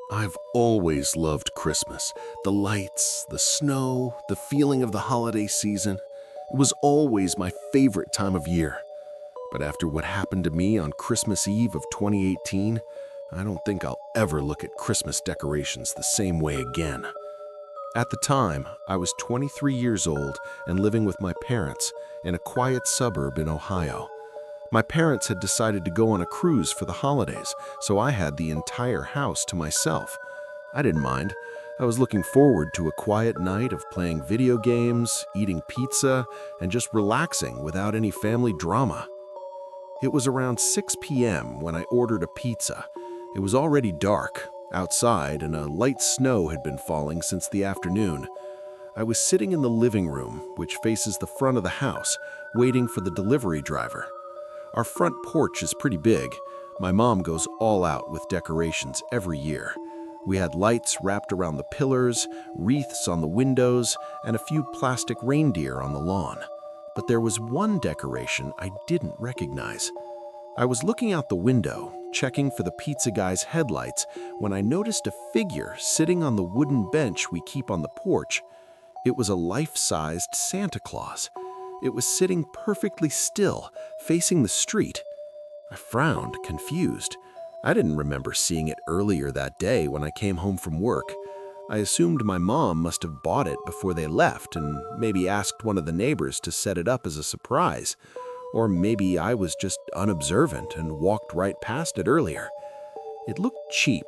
I've always loved Christmas. The lights, the snow, the feeling of the holiday season. It was always my favorite time of year. But after what happened to me on Christmas Eve of 2018, I don't think I'll ever look at Christmas decorations the same way again. At the time, I was 23 years old and living with my parents in a quiet suburb in Ohio. My parents had decided to go on a cruise for the holidays, so I had the entire house to myself. I didn't mind. I was looking forward to a quiet night of playing video games, eating pizza, and just relaxing without any family drama. It was around 6 p.m. when I ordered a pizza. It was already dark outside, and a light snow had been falling since the afternoon. I was sitting in the living room, which faces the front of the house, waiting for the delivery driver. Our front porch is pretty big. My mom goes all out with decorations every year. We had lights wrapped around the pillars, wreaths on the windows, and a few plastic reindeer on the lawn. But there was one decoration I didn't recognize. I was looking out the window, checking for the pizza guy's headlights, when I noticed a figure sitting on the wooden bench we keep on the porch. It was a life-sized Santa Claus. It was sitting perfectly still, facing the street. I frowned, confused. I didn't remember seeing it earlier that day when I came home from work. I assumed my mom must have bought it before they left and maybe asked one of the neighbors to set it up as a surprise. Or maybe I was just unobservant and walked right past it earlier. It looked cheap.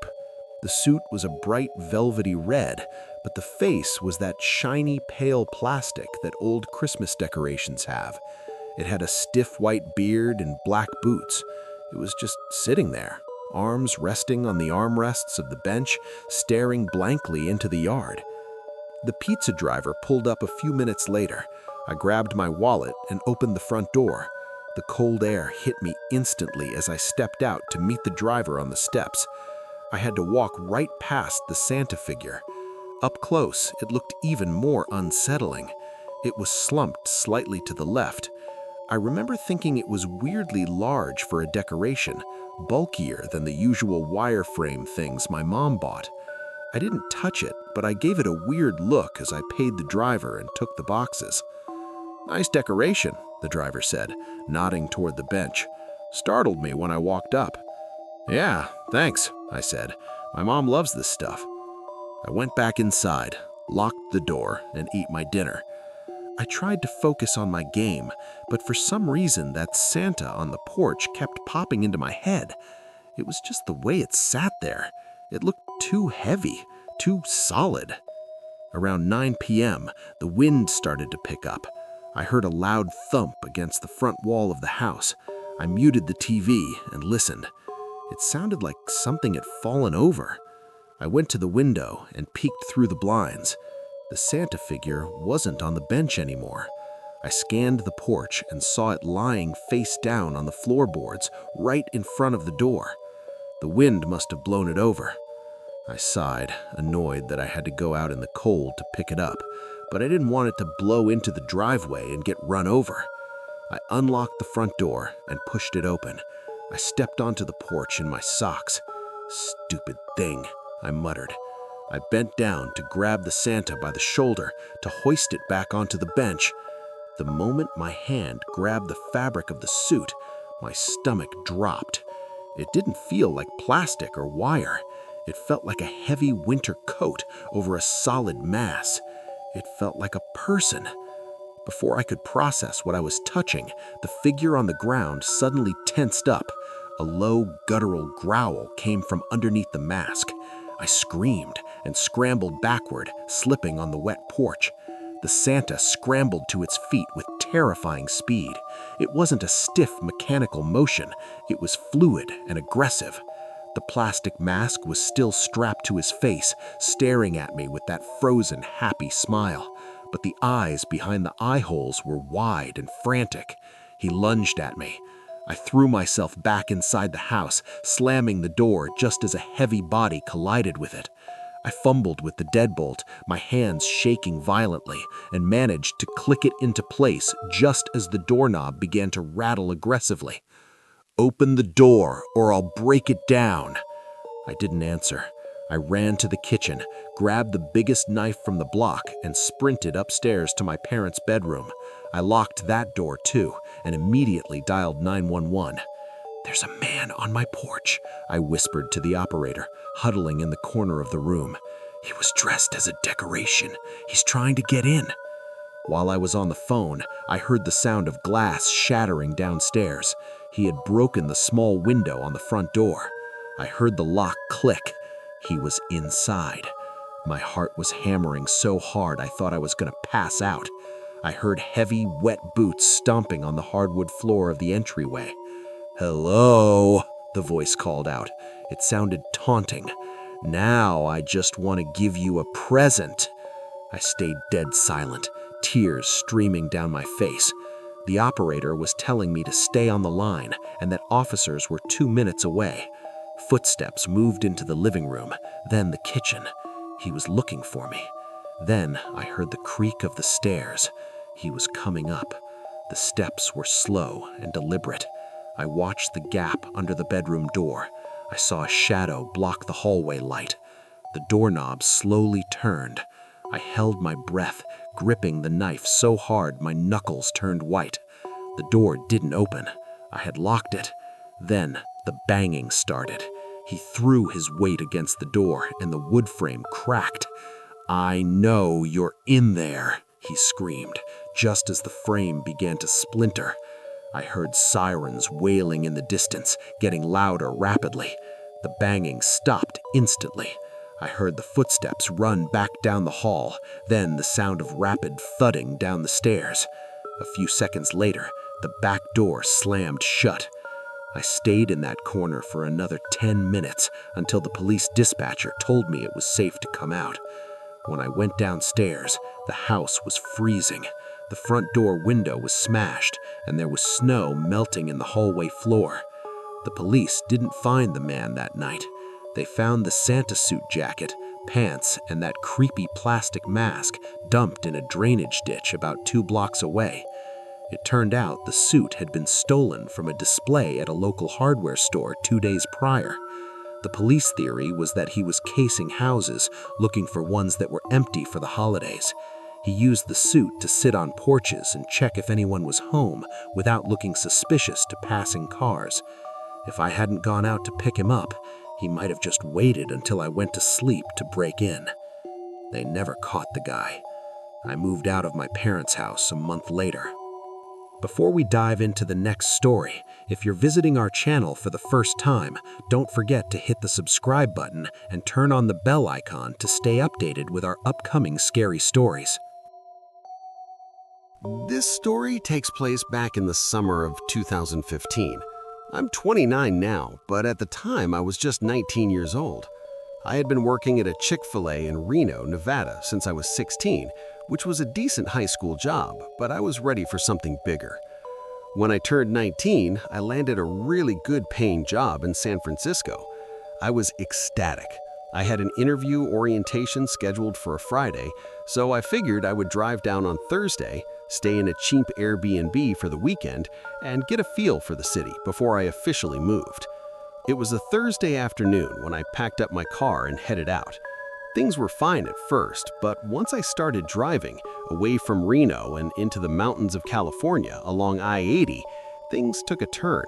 The suit was a bright velvety red, but the face was that shiny pale plastic that old Christmas decorations have. It had a stiff white beard and black boots. It was just sitting there, arms resting on the armrests of the bench, staring blankly into the yard. The pizza driver pulled up a few minutes later. I grabbed my wallet and opened the front door. The cold air hit me instantly as I stepped out to meet the driver on the steps. I had to walk right past the Santa figure. Up close, it looked even more unsettling. It was slumped slightly to the left. I remember thinking it was weirdly large for a decoration, bulkier than the usual wireframe things my mom bought. I didn't touch it, but I gave it a weird look as I paid the driver and took the boxes. "Nice decoration," the driver said, nodding toward the bench. "Startled me when I walked up." "Yeah, thanks," I said. "My mom loves this stuff." I went back inside, locked the door, and ate my dinner. I tried to focus on my game, but for some reason that Santa on the porch kept popping into my head. It was just the way it sat there. It looked too heavy, too solid. Around 9 p.m., the wind started to pick up. I heard a loud thump against the front wall of the house. I muted the TV and listened. It sounded like something had fallen over. I went to the window and peeked through the blinds. The Santa figure wasn't on the bench anymore. I scanned the porch and saw it lying face down on the floorboards right in front of the door. The wind must have blown it over. I sighed, annoyed that I had to go out in the cold to pick it up, but I didn't want it to blow into the driveway and get run over. I unlocked the front door and pushed it open. I stepped onto the porch in my socks. "Stupid thing," I muttered. I bent down to grab the Santa by the shoulder to hoist it back onto the bench. The moment my hand grabbed the fabric of the suit, my stomach dropped. It didn't feel like plastic or wire. It felt like a heavy winter coat over a solid mass. It felt like a person. Before I could process what I was touching, the figure on the ground suddenly tensed up. A low, guttural growl came from underneath the mask. I screamed and scrambled backward, slipping on the wet porch. The Santa scrambled to its feet with terrifying speed. It wasn't a stiff, mechanical motion. It was fluid and aggressive. The plastic mask was still strapped to his face, staring at me with that frozen, happy smile. But the eyes behind the eye holes were wide and frantic. He lunged at me. I threw myself back inside the house, slamming the door just as a heavy body collided with it. I fumbled with the deadbolt, my hands shaking violently, and managed to click it into place just as the doorknob began to rattle aggressively. "Open the door, or I'll break it down." I didn't answer. I ran to the kitchen, grabbed the biggest knife from the block, and sprinted upstairs to my parents' bedroom. I locked that door too, and immediately dialed 911. "There's a man on my porch," I whispered to the operator, huddling in the corner of the room. "He was dressed as a decoration. He's trying to get in." While I was on the phone, I heard the sound of glass shattering downstairs. He had broken the small window on the front door. I heard the lock click. He was inside. My heart was hammering so hard I thought I was going to pass out. I heard heavy, wet boots stomping on the hardwood floor of the entryway. "Hello," the voice called out. It sounded taunting. "Now I just want to give you a present." I stayed dead silent, tears streaming down my face. The operator was telling me to stay on the line and that officers were 2 minutes away. Footsteps moved into the living room, then the kitchen. He was looking for me. Then I heard the creak of the stairs. He was coming up. The steps were slow and deliberate. I watched the gap under the bedroom door. I saw a shadow block the hallway light. The doorknob slowly turned. I held my breath, gripping the knife so hard my knuckles turned white. The door didn't open. I had locked it. Then the banging started. He threw his weight against the door and the wood frame cracked. "I know you're in there," he screamed, just as the frame began to splinter. I heard sirens wailing in the distance, getting louder rapidly. The banging stopped instantly. I heard the footsteps run back down the hall, then the sound of rapid thudding down the stairs. A few seconds later, the back door slammed shut. I stayed in that corner for another 10 minutes until the police dispatcher told me it was safe to come out. When I went downstairs, the house was freezing. The front door window was smashed, and there was snow melting in the hallway floor. The police didn't find the man that night. They found the Santa suit jacket, pants, and that creepy plastic mask dumped in a drainage ditch about 2 blocks away. It turned out the suit had been stolen from a display at a local hardware store 2 days prior. The police theory was that he was casing houses, looking for ones that were empty for the holidays. He used the suit to sit on porches and check if anyone was home without looking suspicious to passing cars. If I hadn't gone out to pick him up, he might have just waited until I went to sleep to break in. They never caught the guy. I moved out of my parents' house a month later. Before we dive into the next story, if you're visiting our channel for the first time, don't forget to hit the subscribe button and turn on the bell icon to stay updated with our upcoming scary stories. This story takes place back in the summer of 2015. I'm 29 now, but at the time I was just 19 years old. I had been working at a Chick-fil-A in Reno, Nevada since I was 16, which was a decent high school job, but I was ready for something bigger. When I turned 19, I landed a really good paying job in San Francisco. I was ecstatic. I had an interview orientation scheduled for a Friday, so I figured I would drive down on Thursday, stay in a cheap Airbnb for the weekend, and get a feel for the city before I officially moved. It was a Thursday afternoon when I packed up my car and headed out. Things were fine at first, but once I started driving away from Reno and into the mountains of California along I-80, things took a turn.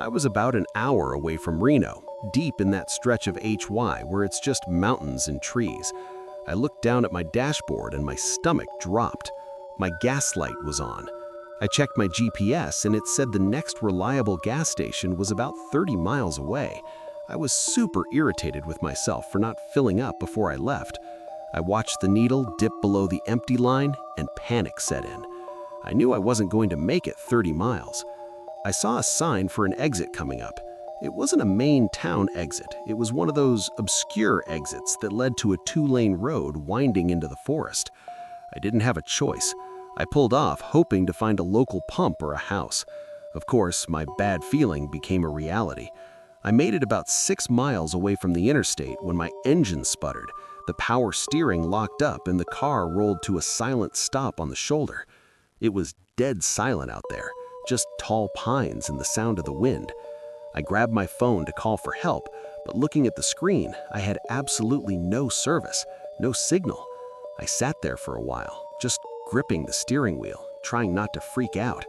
I was about an hour away from Reno, deep in that stretch of HY where it's just mountains and trees. I looked down at my dashboard and my stomach dropped. My gas light was on. I checked my GPS and it said the next reliable gas station was about 30 miles away. I was super irritated with myself for not filling up before I left. I watched the needle dip below the empty line and panic set in. I knew I wasn't going to make it 30 miles. I saw a sign for an exit coming up. It wasn't a main town exit. It was one of those obscure exits that led to a 2-lane road winding into the forest. I didn't have a choice. I pulled off, hoping to find a local pump or a house. Of course, my bad feeling became a reality. I made it about 6 miles away from the interstate when my engine sputtered. The power steering locked up and the car rolled to a silent stop on the shoulder. It was dead silent out there, just tall pines and the sound of the wind. I grabbed my phone to call for help, But looking at the screen, I had absolutely no service, no signal. I sat there for a while, just gripping the steering wheel, trying not to freak out.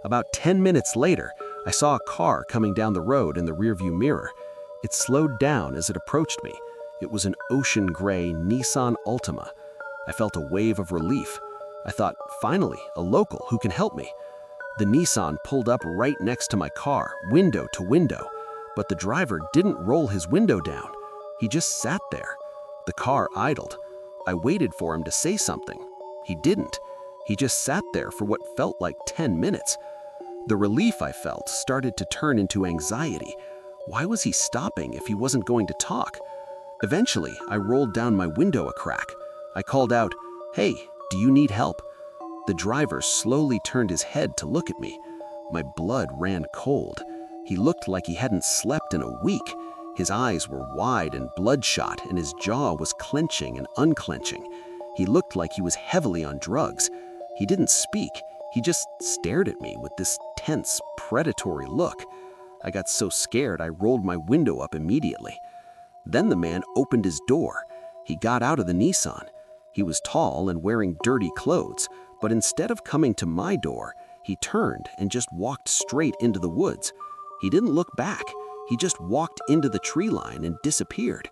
About 10 minutes later, I saw a car coming down the road in the rearview mirror. It slowed down as it approached me. It was an ocean gray Nissan Altima. I felt a wave of relief. I thought, finally, a local who can help me. The Nissan pulled up right next to my car, window to window, but the driver didn't roll his window down. He just sat there. The car idled. I waited for him to say something. He didn't. He just sat there for what felt like 10 minutes. The relief I felt started to turn into anxiety. Why was he stopping if he wasn't going to talk? Eventually, I rolled down my window a crack. I called out, "Hey, do you need help?" The driver slowly turned his head to look at me. My blood ran cold. He looked like he hadn't slept in a week. His eyes were wide and bloodshot, and his jaw was clenching and unclenching. He looked like he was heavily on drugs. He didn't speak. He just stared at me with this tense, predatory look. I got so scared I rolled my window up immediately. Then the man opened his door. He got out of the Nissan. He was tall and wearing dirty clothes, but instead of coming to my door, he turned and just walked straight into the woods. He didn't look back. He just walked into the tree line and disappeared.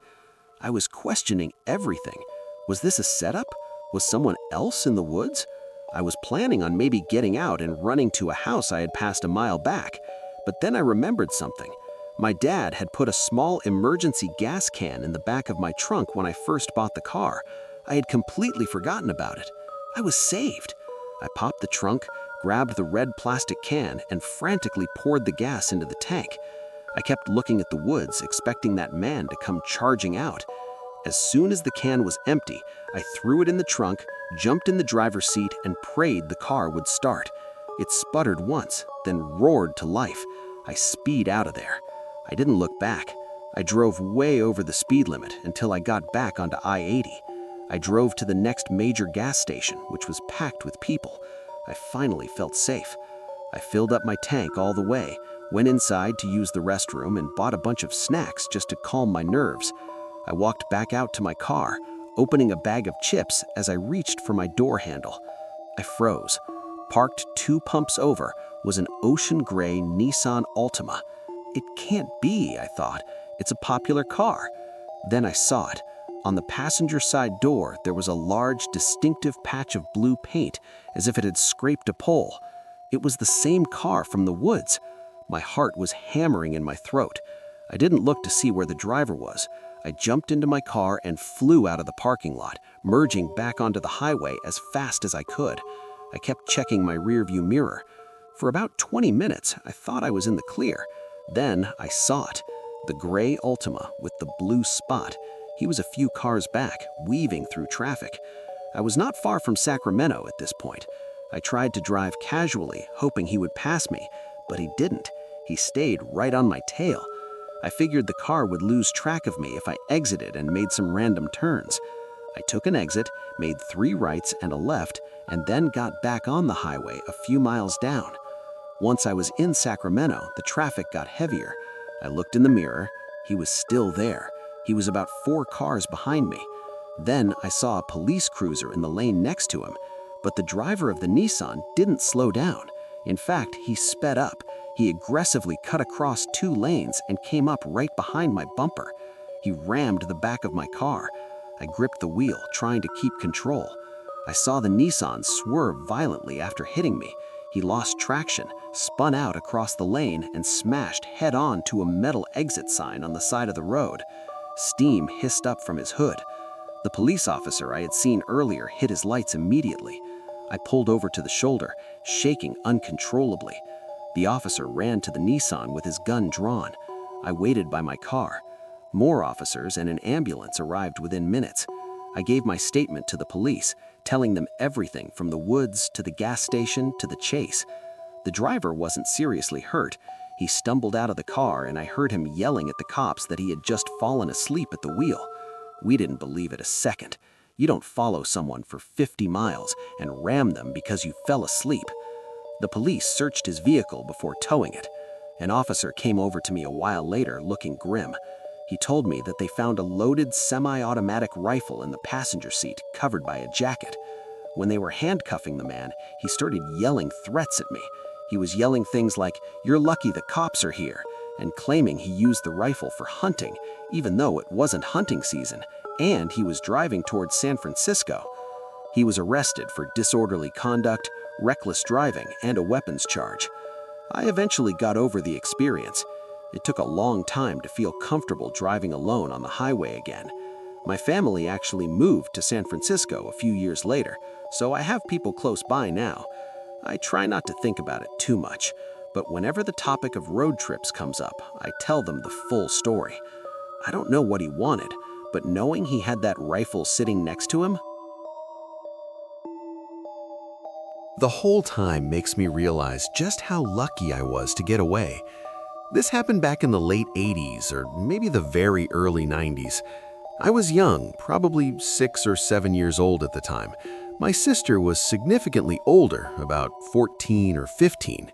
I was questioning everything. Was this a setup? Was someone else in the woods? I was planning on maybe getting out and running to a house I had passed a mile back. But then I remembered something. My dad had put a small emergency gas can in the back of my trunk when I first bought the car. I had completely forgotten about it. I was saved. I popped the trunk, grabbed the red plastic can, and frantically poured the gas into the tank. I kept looking at the woods, expecting that man to come charging out. As soon as the can was empty, I threw it in the trunk, jumped in the driver's seat, and prayed the car would start. It sputtered once, then roared to life. I speed out of there. I didn't look back. I drove way over the speed limit until I got back onto I-80. I drove to the next major gas station, which was packed with people. I finally felt safe. I filled up my tank all the way, went inside to use the restroom, and bought a bunch of snacks just to calm my nerves. I walked back out to my car, opening a bag of chips as I reached for my door handle. I froze. Parked 2 pumps over was an ocean gray Nissan Altima. It can't be, I thought. It's a popular car. Then I saw it. On the passenger side door, there was a large, distinctive patch of blue paint, as if it had scraped a pole. It was the same car from the woods. My heart was hammering in my throat. I didn't look to see where the driver was. I jumped into my car and flew out of the parking lot, merging back onto the highway as fast as I could. I kept checking my rearview mirror. For about 20 minutes, I thought I was in the clear. Then I saw it, the gray Altima with the blue spot. He was a few cars back, weaving through traffic. I was not far from Sacramento at this point. I tried to drive casually, hoping he would pass me, but he didn't. He stayed right on my tail. I figured the car would lose track of me if I exited and made some random turns. I took an exit, made 3 rights and a left, and then got back on the highway a few miles down. Once I was in Sacramento, the traffic got heavier. I looked in the mirror. He was still there. He was about 4 cars behind me. Then I saw a police cruiser in the lane next to him, but the driver of the Nissan didn't slow down. In fact, he sped up. He aggressively cut across 2 lanes and came up right behind my bumper. He rammed the back of my car. I gripped the wheel, trying to keep control. I saw the Nissan swerve violently after hitting me. He lost traction, spun out across the lane, and smashed head-on to a metal exit sign on the side of the road. Steam hissed up from his hood. The police officer I had seen earlier hit his lights immediately. I pulled over to the shoulder, shaking uncontrollably. The officer ran to the Nissan with his gun drawn. I waited by my car. More officers and an ambulance arrived within minutes. I gave my statement to the police, telling them everything from the woods to the gas station to the chase. The driver wasn't seriously hurt. He stumbled out of the car and I heard him yelling at the cops that he had just fallen asleep at the wheel. We didn't believe it a second. You don't follow someone for 50 miles and ram them because you fell asleep. The police searched his vehicle before towing it. An officer came over to me a while later looking grim. He told me that they found a loaded semi-automatic rifle in the passenger seat covered by a jacket. When they were handcuffing the man, he started yelling threats at me. He was yelling things like, "You're lucky the cops are here," and claiming he used the rifle for hunting, even though it wasn't hunting season, and he was driving towards San Francisco. He was arrested for disorderly conduct, reckless driving, and a weapons charge. I eventually got over the experience. It took a long time to feel comfortable driving alone on the highway again. My family actually moved to San Francisco a few years later, so I have people close by now. I try not to think about it too much, but whenever the topic of road trips comes up, I tell them the full story. I don't know what he wanted, but knowing he had that rifle sitting next to him. The whole time makes me realize just how lucky I was to get away. This happened back in the late 80s or maybe the very early 90s. I was young, probably 6 or 7 years old at the time. My sister was significantly older, about 14 or 15.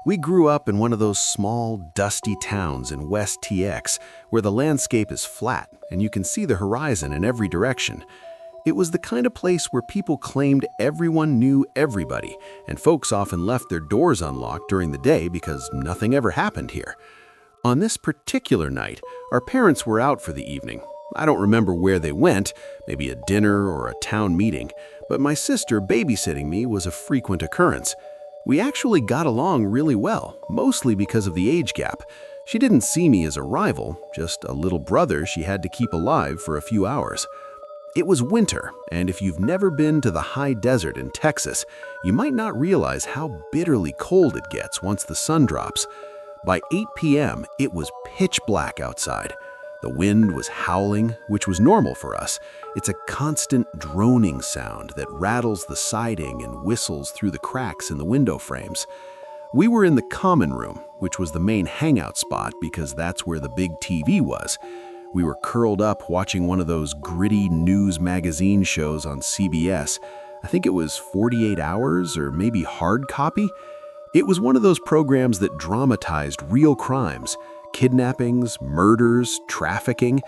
We grew up in one of those small, dusty towns in West TX where the landscape is flat and you can see the horizon in every direction. It was the kind of place where people claimed everyone knew everybody, and folks often left their doors unlocked during the day because nothing ever happened here. On this particular night, our parents were out for the evening. I don't remember where they went, maybe a dinner or a town meeting, but my sister babysitting me was a frequent occurrence. We actually got along really well, mostly because of the age gap. She didn't see me as a rival, just a little brother she had to keep alive for a few hours. It was winter, and if you've never been to the high desert in Texas, you might not realize how bitterly cold it gets once the sun drops. By 8 p.m., it was pitch black outside. The wind was howling, which was normal for us. It's a constant droning sound that rattles the siding and whistles through the cracks in the window frames. We were in the common room, which was the main hangout spot because that's where the big TV was. We were curled up watching one of those gritty news magazine shows on CBS. I think it was 48 Hours or maybe Hard Copy. It was one of those programs that dramatized real crimes, kidnappings, murders, trafficking,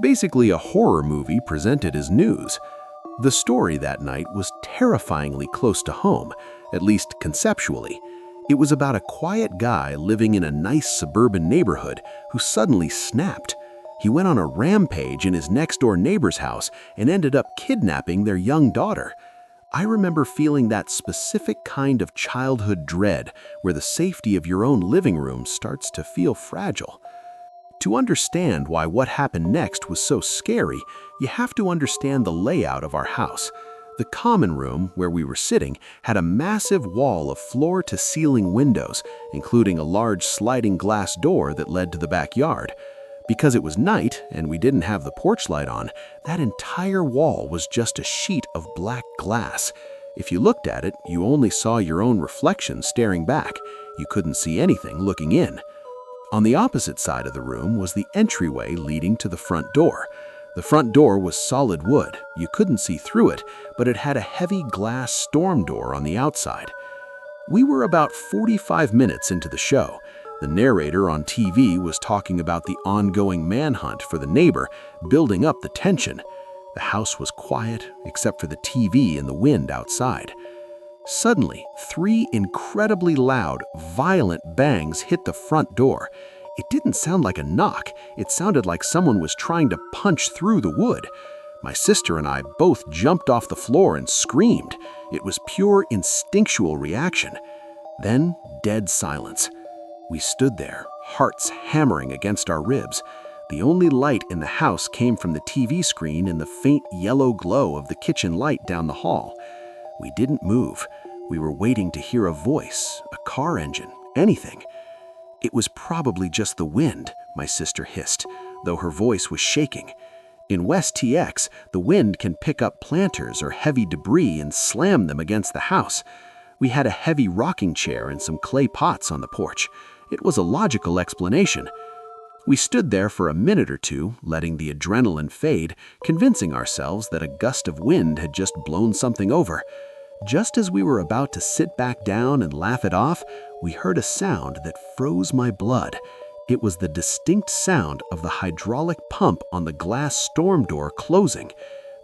basically a horror movie presented as news. The story that night was terrifyingly close to home, at least conceptually. It was about a quiet guy living in a nice suburban neighborhood who suddenly snapped. He went on a rampage in his next-door neighbor's house and ended up kidnapping their young daughter. I remember feeling that specific kind of childhood dread where the safety of your own living room starts to feel fragile. To understand why what happened next was so scary, you have to understand the layout of our house. The common room, where we were sitting, had a massive wall of floor-to-ceiling windows, including a large sliding glass door that led to the backyard. Because it was night and we didn't have the porch light on, that entire wall was just a sheet of black glass. If you looked at it, you only saw your own reflection staring back. You couldn't see anything looking in. On the opposite side of the room was the entryway leading to the front door. The front door was solid wood. You couldn't see through it, but it had a heavy glass storm door on the outside. We were about 45 minutes into the show. The narrator on TV was talking about the ongoing manhunt for the neighbor, building up the tension. The house was quiet, except for the TV and the wind outside. Suddenly, 3 incredibly loud, violent bangs hit the front door. It didn't sound like a knock. It sounded like someone was trying to punch through the wood. My sister and I both jumped off the floor and screamed. It was pure instinctual reaction. Then, dead silence. We stood there, hearts hammering against our ribs. The only light in the house came from the TV screen and the faint yellow glow of the kitchen light down the hall. We didn't move. We were waiting to hear a voice, a car engine, anything. It was probably just the wind, my sister hissed, though her voice was shaking. In West TX, the wind can pick up planters or heavy debris and slam them against the house. We had a heavy rocking chair and some clay pots on the porch. It was a logical explanation. We stood there for a minute or two, letting the adrenaline fade, convincing ourselves that a gust of wind had just blown something over. Just as we were about to sit back down and laugh it off, we heard a sound that froze my blood. It was the distinct sound of the hydraulic pump on the glass storm door closing.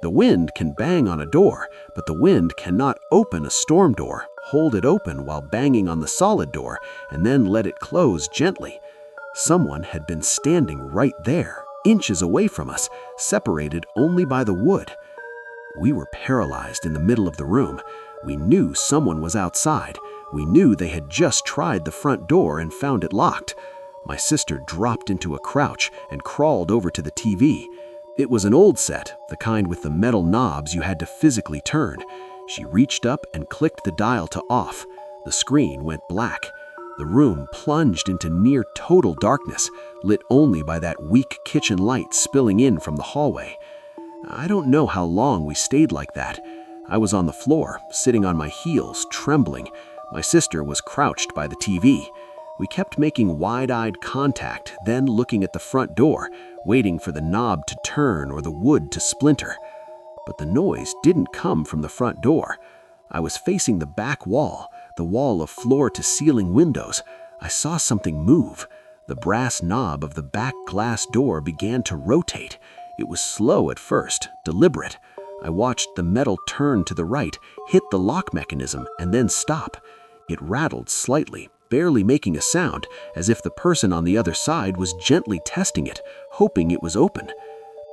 The wind can bang on a door, but the wind cannot open a storm door, hold it open while banging on the solid door, and then let it close gently. Someone had been standing right there, inches away from us, separated only by the wood. We were paralyzed in the middle of the room. We knew someone was outside. We knew they had just tried the front door and found it locked. My sister dropped into a crouch and crawled over to the TV. It was an old set, the kind with the metal knobs you had to physically turn. She reached up and clicked the dial to off. The screen went black. The room plunged into near total darkness, lit only by that weak kitchen light spilling in from the hallway. I don't know how long we stayed like that. I was on the floor, sitting on my heels, trembling. My sister was crouched by the TV. We kept making wide-eyed contact, then looking at the front door, waiting for the knob to turn or the wood to splinter. But the noise didn't come from the front door. I was facing the back wall, the wall of floor-to-ceiling windows. I saw something move. The brass knob of the back glass door began to rotate. It was slow at first, deliberate. I watched the metal turn to the right, hit the lock mechanism, and then stop. It rattled slightly, barely making a sound, as if the person on the other side was gently testing it, hoping it was open.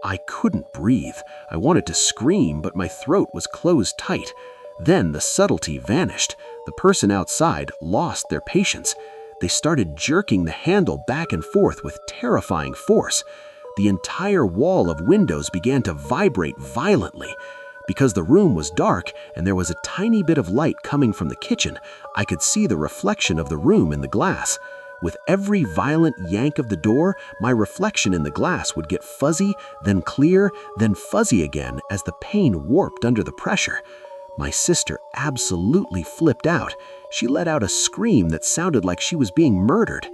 I couldn't breathe. I wanted to scream, but my throat was closed tight. Then the subtlety vanished. The person outside lost their patience. They started jerking the handle back and forth with terrifying force. The entire wall of windows began to vibrate violently. Because the room was dark and there was a tiny bit of light coming from the kitchen, I could see the reflection of the room in the glass. With every violent yank of the door, my reflection in the glass would get fuzzy, then clear, then fuzzy again as the pane warped under the pressure. My sister absolutely flipped out. She let out a scream that sounded like she was being murdered.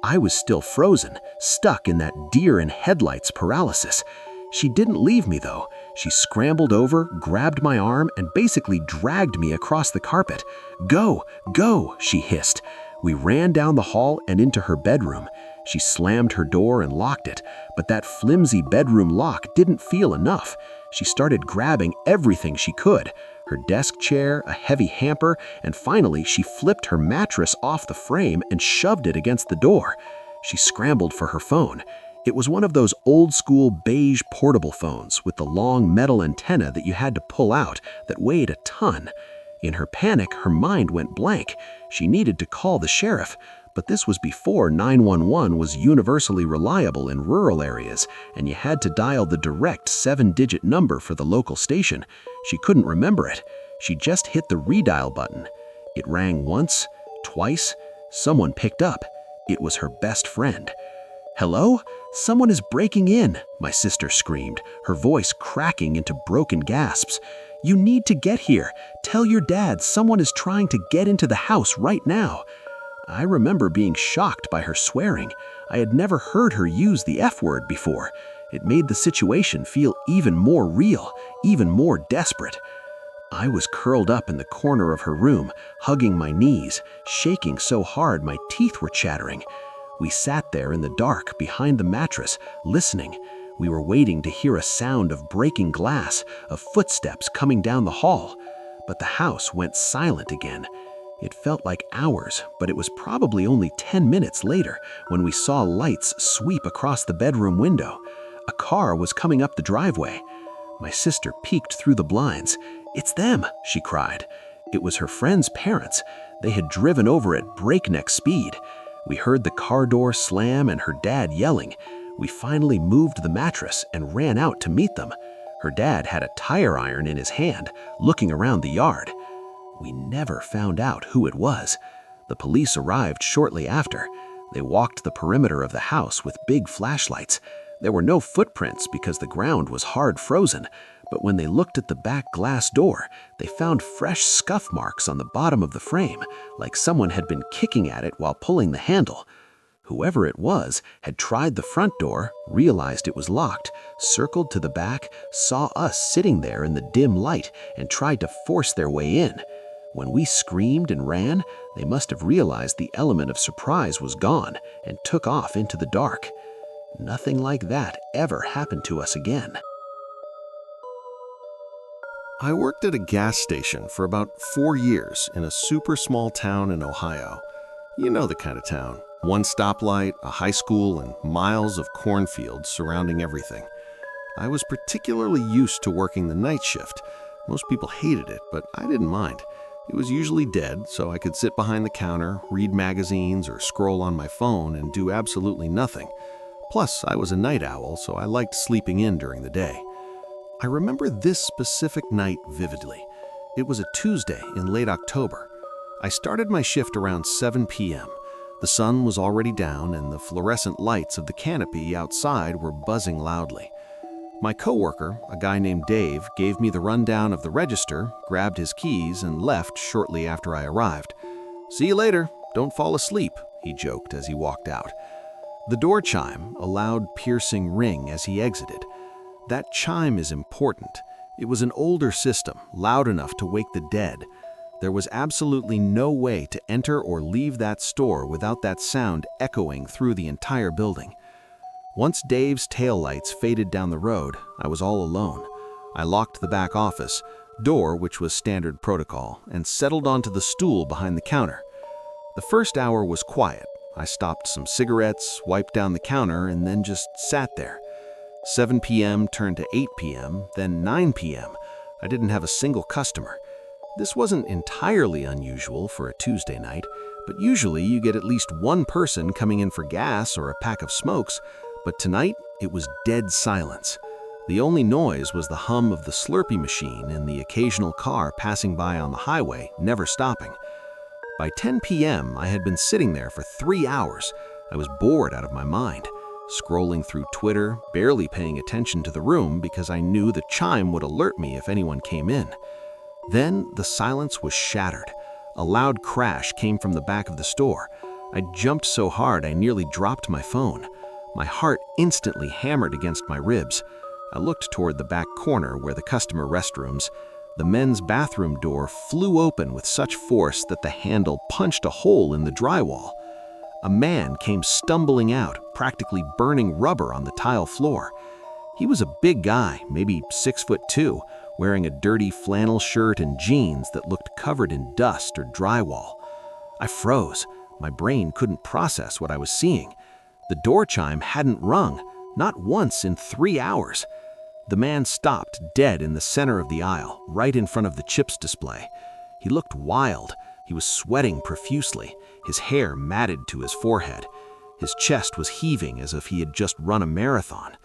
I was still frozen, stuck in that deer in headlights paralysis. She didn't leave me, though. She scrambled over, grabbed my arm, and basically dragged me across the carpet. "Go, go," she hissed. We ran down the hall and into her bedroom. She slammed her door and locked it, but that flimsy bedroom lock didn't feel enough. She started grabbing everything she could. Her desk chair, a heavy hamper, and finally she flipped her mattress off the frame and shoved it against the door. She scrambled for her phone. It was one of those old-school beige portable phones with the long metal antenna that you had to pull out that weighed a ton. In her panic, her mind went blank. She needed to call the sheriff, but this was before 911 was universally reliable in rural areas, and you had to dial the direct 7-digit number for the local station. She couldn't remember it. She just hit the redial button. It rang once, twice. Someone picked up. It was her best friend. "Hello? Someone is breaking in," my sister screamed, her voice cracking into broken gasps. "You need to get here. Tell your dad someone is trying to get into the house right now." I remember being shocked by her swearing. I had never heard her use the F word before. It made the situation feel even more real, even more desperate. I was curled up in the corner of her room, hugging my knees, shaking so hard my teeth were chattering. We sat there in the dark behind the mattress, listening. We were waiting to hear a sound of breaking glass, of footsteps coming down the hall. But the house went silent again. It felt like hours, but it was probably only 10 minutes later when we saw lights sweep across the bedroom window. A car was coming up the driveway. My sister peeked through the blinds. "It's them," she cried. It was her friend's parents. They had driven over at breakneck speed. We heard the car door slam and her dad yelling. We finally moved the mattress and ran out to meet them. Her dad had a tire iron in his hand, looking around the yard. We never found out who it was. The police arrived shortly after. They walked the perimeter of the house with big flashlights. There were no footprints because the ground was hard frozen, but when they looked at the back glass door, they found fresh scuff marks on the bottom of the frame, like someone had been kicking at it while pulling the handle. Whoever it was had tried the front door, realized it was locked, circled to the back, saw us sitting there in the dim light, and tried to force their way in. When we screamed and ran, they must have realized the element of surprise was gone and took off into the dark. Nothing like that ever happened to us again. I worked at a gas station for about 4 years in a super small town in Ohio. You know the kind of town. One stoplight, a high school, and miles of cornfields surrounding everything. I was particularly used to working the night shift. Most people hated it, but I didn't mind. It was usually dead, so I could sit behind the counter, read magazines, or scroll on my phone and do absolutely nothing. Plus, I was a night owl, so I liked sleeping in during the day. I remember this specific night vividly. It was a Tuesday in late October. I started my shift around 7 p.m. The sun was already down and the fluorescent lights of the canopy outside were buzzing loudly. My coworker, a guy named Dave, gave me the rundown of the register, grabbed his keys, and left shortly after I arrived. "See you later. Don't fall asleep," he joked as he walked out. The door chime, a loud, piercing ring as he exited. That chime is important. It was an older system, loud enough to wake the dead. There was absolutely no way to enter or leave that store without that sound echoing through the entire building. Once Dave's taillights faded down the road, I was all alone. I locked the back office door, which was standard protocol, and settled onto the stool behind the counter. The first hour was quiet. I stopped some cigarettes, wiped down the counter, and then just sat there. 7 p.m. turned to 8 p.m., then 9 p.m. I didn't have a single customer. This wasn't entirely unusual for a Tuesday night, but usually you get at least one person coming in for gas or a pack of smokes, but tonight it was dead silence. The only noise was the hum of the Slurpee machine and the occasional car passing by on the highway, never stopping. By 10 p.m., I had been sitting there for 3 hours. I was bored out of my mind, scrolling through Twitter, barely paying attention to the room because I knew the chime would alert me if anyone came in. Then the silence was shattered. A loud crash came from the back of the store. I jumped so hard I nearly dropped my phone. My heart instantly hammered against my ribs. I looked toward the back corner where the customer restrooms. The men's bathroom door flew open with such force that the handle punched a hole in the drywall. A man came stumbling out, practically burning rubber on the tile floor. He was a big guy, maybe 6'2", wearing a dirty flannel shirt and jeans that looked covered in dust or drywall. I froze. My brain couldn't process what I was seeing. The door chime hadn't rung, not once in 3 hours. The man stopped dead in the center of the aisle, right in front of the chips display. He looked wild. He was sweating profusely, his hair matted to his forehead. His chest was heaving as if he had just run a marathon.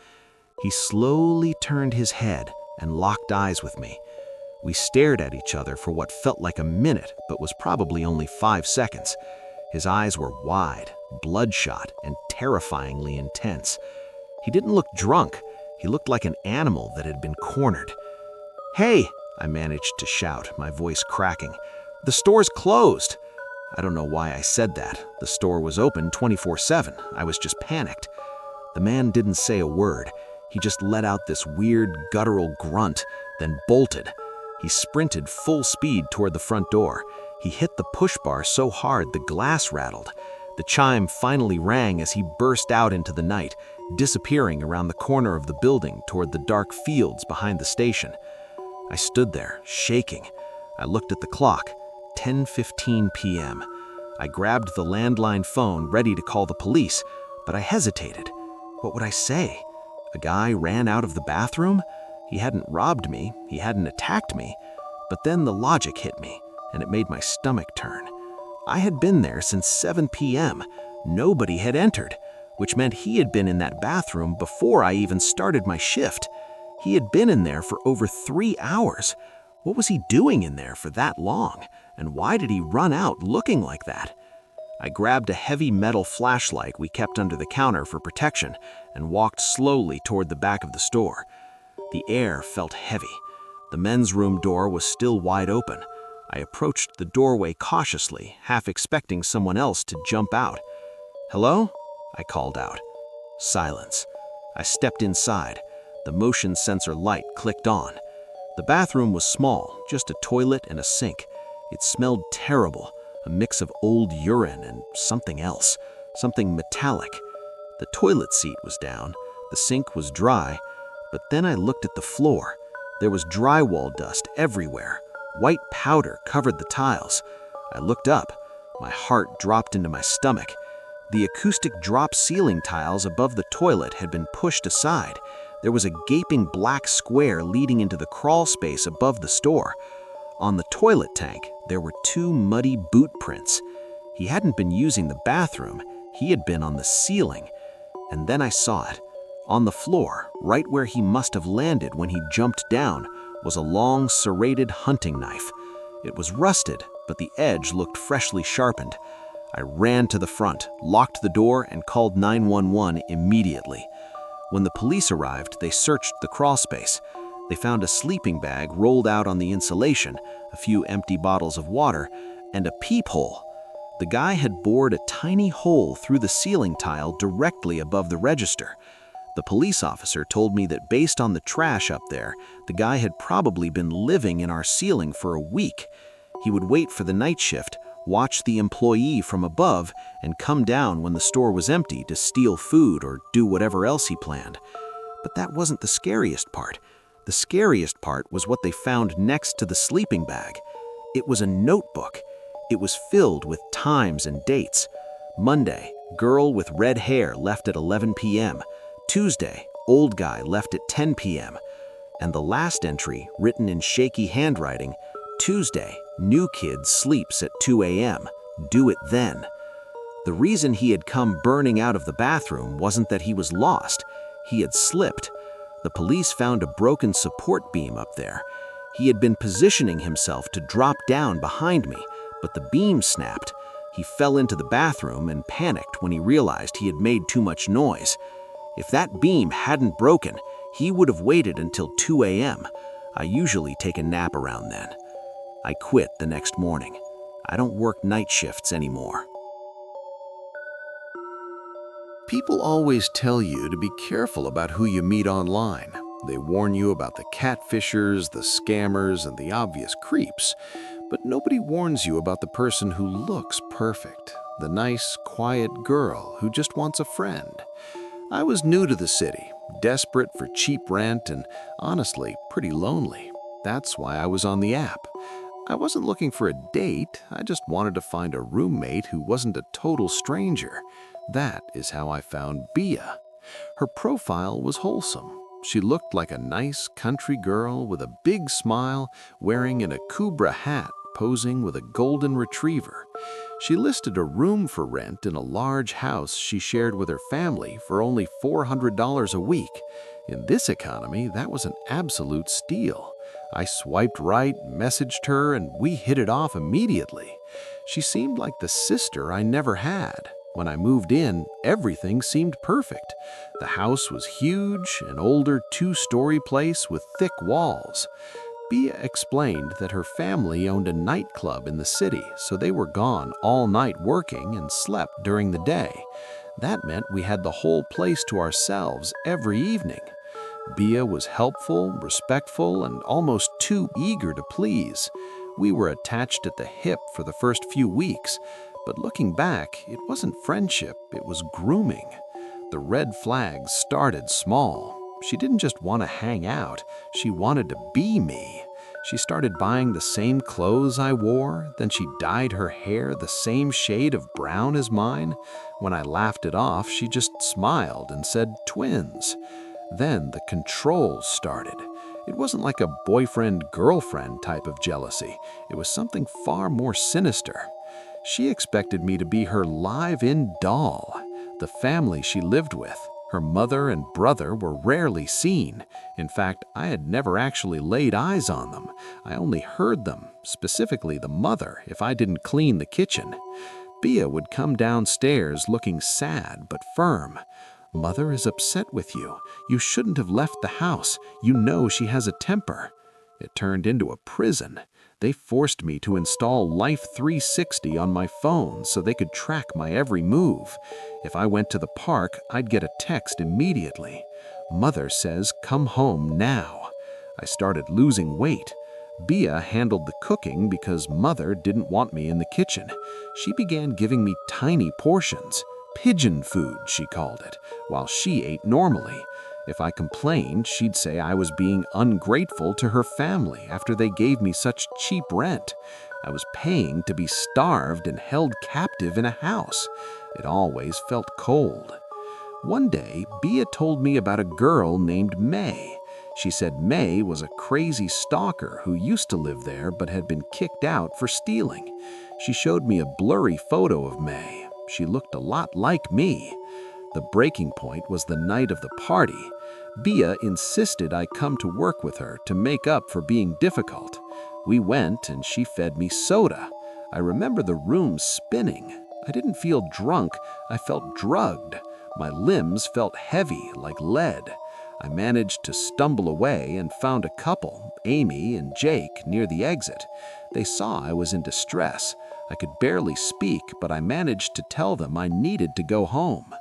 He slowly turned his head and locked eyes with me. We stared at each other for what felt like a minute, but was probably only 5 seconds. His eyes were wide, bloodshot, and terrifyingly intense. He didn't look drunk. He looked like an animal that had been cornered. "Hey!" I managed to shout, my voice cracking. "The store's closed!" I don't know why I said that. The store was open 24/7. I was just panicked. The man didn't say a word. He just let out this weird, guttural grunt, then bolted. He sprinted full speed toward the front door. He hit the push bar so hard the glass rattled. The chime finally rang as he burst out into the night, disappearing around the corner of the building toward the dark fields behind the station. I stood there, shaking. I looked at the clock, 10:15 p.m. I grabbed the landline phone, ready to call the police, but I hesitated. What would I say? A guy ran out of the bathroom? He hadn't robbed me, he hadn't attacked me. But then the logic hit me, and it made my stomach turn. I had been there since 7 p.m. Nobody had entered, which meant he had been in that bathroom before I even started my shift. He had been in there for over 3 hours. What was he doing in there for that long? And why did he run out looking like that? I grabbed a heavy metal flashlight we kept under the counter for protection and walked slowly toward the back of the store. The air felt heavy. The men's room door was still wide open. I approached the doorway cautiously, half expecting someone else to jump out. "Hello?" I called out. Silence. I stepped inside. The motion sensor light clicked on. The bathroom was small, just a toilet and a sink. It smelled terrible, a mix of old urine and something else, something metallic. The toilet seat was down, the sink was dry, but then I looked at the floor. There was drywall dust everywhere. White powder covered the tiles. I looked up. My heart dropped into my stomach. The acoustic drop ceiling tiles above the toilet had been pushed aside. There was a gaping black square leading into the crawl space above the store. On the toilet tank, there were 2 muddy boot prints. He hadn't been using the bathroom. He had been on the ceiling. And then I saw it. On the floor, right where he must have landed when he jumped down, was a long, serrated hunting knife. It was rusted, but the edge looked freshly sharpened. I ran to the front, locked the door, and called 911 immediately. When the police arrived, they searched the crawl space. They found a sleeping bag rolled out on the insulation, a few empty bottles of water, and a peephole. The guy had bored a tiny hole through the ceiling tile directly above the register. The police officer told me that based on the trash up there, the guy had probably been living in our ceiling for a week. He would wait for the night shift, watch the employee from above, and come down when the store was empty to steal food or do whatever else he planned. But that wasn't the scariest part. The scariest part was what they found next to the sleeping bag. It was a notebook. It was filled with times and dates. Monday, girl with red hair left at 11 p.m. Tuesday, old guy left at 10 p.m. And the last entry, written in shaky handwriting, Tuesday, new kid sleeps at 2 a.m. Do it then. The reason he had come burning out of the bathroom wasn't that he was lost. He had slipped. The police found a broken support beam up there. He had been positioning himself to drop down behind me, but the beam snapped. He fell into the bathroom and panicked when he realized he had made too much noise. If that beam hadn't broken, he would have waited until 2 a.m. I usually take a nap around then. I quit the next morning. I don't work night shifts anymore. People always tell you to be careful about who you meet online. They warn you about the catfishers, the scammers, and the obvious creeps. But nobody warns you about the person who looks perfect, the nice, quiet girl who just wants a friend. I was new to the city, desperate for cheap rent, and honestly, pretty lonely. That's why I was on the app. I wasn't looking for a date, I just wanted to find a roommate who wasn't a total stranger. That is how I found Bia. Her profile was wholesome. She looked like a nice country girl with a big smile, wearing an Akubra hat, posing with a golden retriever. She listed a room for rent in a large house she shared with her family for only $400 a week. In this economy, that was an absolute steal. I swiped right, messaged her, and we hit it off immediately. She seemed like the sister I never had. When I moved in, everything seemed perfect. The house was huge, an older 2-story place with thick walls. Bia explained that her family owned a nightclub in the city, so they were gone all night working and slept during the day. That meant we had the whole place to ourselves every evening. Bia was helpful, respectful, and almost too eager to please. We were attached at the hip for the first few weeks, but looking back, it wasn't friendship, it was grooming. The red flags started small. She didn't just want to hang out, she wanted to be me. She started buying the same clothes I wore, then she dyed her hair the same shade of brown as mine. When I laughed it off, she just smiled and said twins. Then the control started. It wasn't like a boyfriend-girlfriend type of jealousy. It was something far more sinister. She expected me to be her live-in doll. The family she lived with, her mother and brother, were rarely seen. In fact, I had never actually laid eyes on them. I only heard them, specifically the mother, if I didn't clean the kitchen. Bia would come downstairs looking sad but firm. "Mother is upset with you. You shouldn't have left the house. You know she has a temper." It turned into a prison. They forced me to install Life 360 on my phone so they could track my every move. If I went to the park, I'd get a text immediately. "Mother says come home now." I started losing weight. Bia handled the cooking because Mother didn't want me in the kitchen. She began giving me tiny portions. Pigeon food, she called it, while she ate normally. If I complained, she'd say I was being ungrateful to her family after they gave me such cheap rent. I was paying to be starved and held captive in a house. It always felt cold. One day, Bia told me about a girl named May. She said May was a crazy stalker who used to live there but had been kicked out for stealing. She showed me a blurry photo of May. She looked a lot like me. The breaking point was the night of the party. Bia insisted I come to work with her to make up for being difficult. We went and she fed me soda. I remember the room spinning. I didn't feel drunk, I felt drugged. My limbs felt heavy like lead. I managed to stumble away and found a couple, Amy and Jake, near the exit. They saw I was in distress. I could barely speak, but I managed to tell them I needed to go home.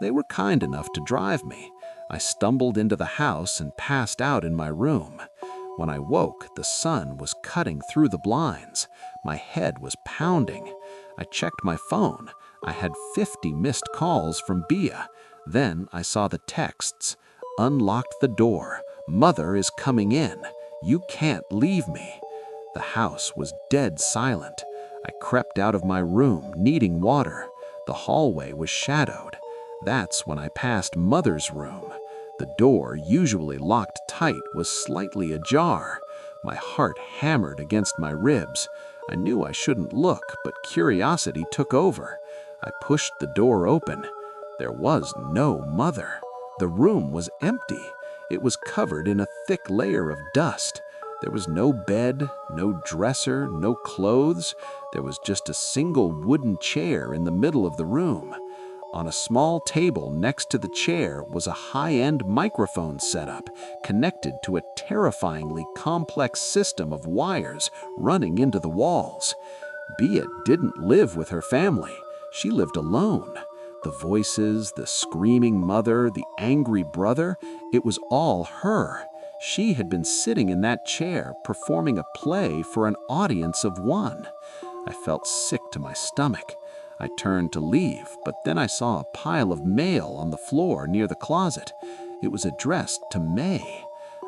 They were kind enough to drive me. I stumbled into the house and passed out in my room. When I woke, the sun was cutting through the blinds. My head was pounding. I checked my phone. I had 50 missed calls from Bia. Then I saw the texts. Unlocked the door. Mother is coming in. You can't leave me. The house was dead silent. I crept out of my room, needing water. The hallway was shadowed. That's when I passed Mother's room. The door, usually locked tight, was slightly ajar. My heart hammered against my ribs. I knew I shouldn't look, but curiosity took over. I pushed the door open. There was no Mother. The room was empty. It was covered in a thick layer of dust. There was no bed, no dresser, no clothes. There was just a single wooden chair in the middle of the room. On a small table next to the chair was a high-end microphone setup connected to a terrifyingly complex system of wires running into the walls. Bia didn't live with her family. She lived alone. The voices, the screaming mother, the angry brother, it was all her. She had been sitting in that chair performing a play for an audience of one. I felt sick to my stomach. I turned to leave, but then I saw a pile of mail on the floor near the closet. It was addressed to May.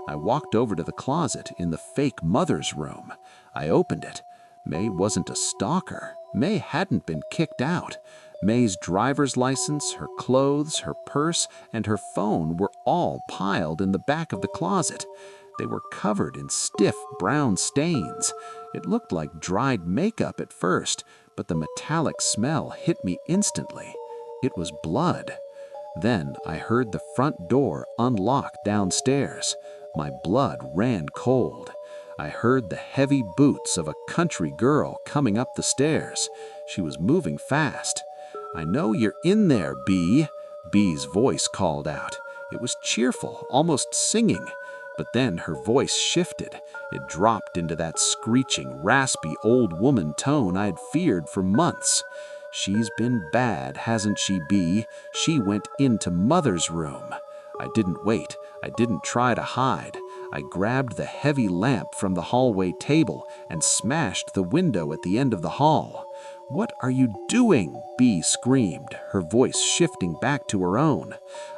I walked over to the closet in the fake Mother's room. I opened it. May wasn't a stalker. May hadn't been kicked out. May's driver's license, her clothes, her purse, and her phone were all piled in the back of the closet. They were covered in stiff brown stains. It looked like dried makeup at first, but the metallic smell hit me instantly. It was blood. Then I heard the front door unlock downstairs. My blood ran cold. I heard the heavy boots of a country girl coming up the stairs. She was moving fast. "I know you're in there, Bee," Bee's voice called out. It was cheerful, almost singing. But then her voice shifted. It dropped into that screeching, raspy old woman tone I'd feared for months. "She's been bad, hasn't she, Bee? She went into Mother's room." I didn't wait. I didn't try to hide. I grabbed the heavy lamp from the hallway table and smashed the window at the end of the hall. "What are you doing?" Bee screamed, her voice shifting back to her own.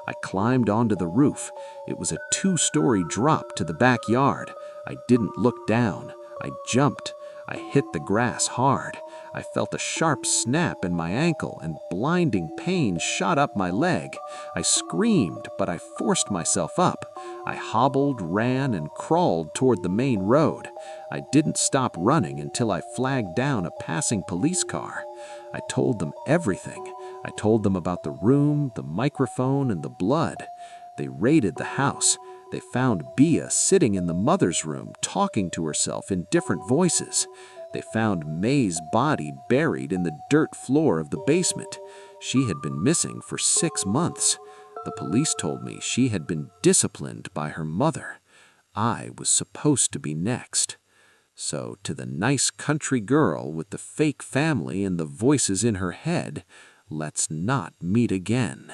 I climbed onto the roof. It was a 2-story drop to the backyard. I didn't look down. I jumped. I hit the grass hard. I felt a sharp snap in my ankle and blinding pain shot up my leg. I screamed, but I forced myself up. I hobbled, ran, and crawled toward the main road. I didn't stop running until I flagged down a passing police car. I told them everything. I told them about the room, the microphone, and the blood. They raided the house. They found Bia sitting in the Mother's room talking to herself in different voices. They found May's body buried in the dirt floor of the basement. She had been missing for 6 months. The police told me she had been disciplined by her mother. I was supposed to be next. So to the nice country girl with the fake family and the voices in her head, let's not meet again.